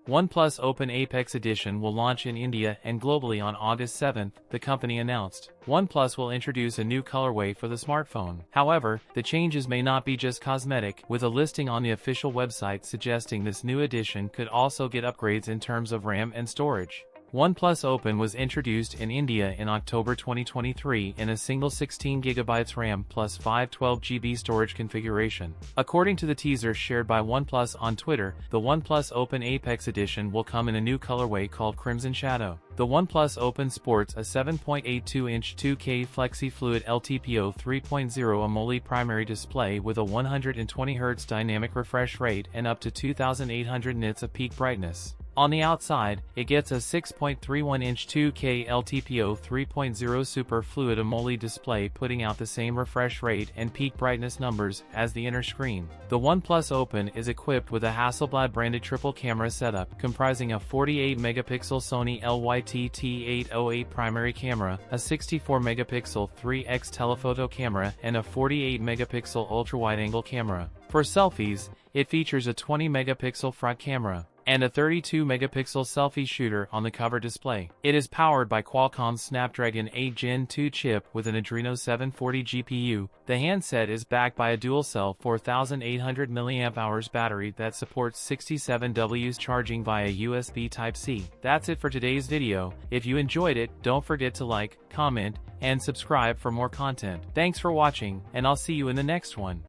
OnePlus Open Apex Edition will launch in India and globally on August 7, the company announced. OnePlus will introduce a new colorway for the smartphone. However, the changes may not be just cosmetic, with a listing on the official website suggesting this new edition could also get upgrades in terms of RAM and storage. OnePlus Open was introduced in India in October 2023 in a single 16GB RAM plus 512GB storage configuration. According to the teaser shared by OnePlus on Twitter, the OnePlus Open Apex Edition will come in a new colorway called Crimson Shadow. The OnePlus Open sports a 7.82-inch 2K Flexi Fluid LTPO 3.0 AMOLED primary display with a 120Hz dynamic refresh rate and up to 2800 nits of peak brightness. On the outside, it gets a 6.31-inch 2K LTPO 3.0 Super Fluid AMOLED display, putting out the same refresh rate and peak brightness numbers as the inner screen. The OnePlus Open is equipped with a Hasselblad-branded triple camera setup comprising a 48-megapixel Sony LYT-T808 primary camera, a 64-megapixel 3x telephoto camera, and a 48-megapixel ultra-wide-angle camera. For selfies, it features a 20-megapixel front camera and a 32-megapixel selfie shooter on the cover display. It is powered by Qualcomm's Snapdragon 8 Gen 2 chip with an Adreno 740 GPU. The handset is backed by a dual-cell 4800 mAh battery that supports 67W charging via USB Type-C. That's it for today's video. If you enjoyed it, don't forget to like, comment, and subscribe for more content. Thanks for watching, and I'll see you in the next one.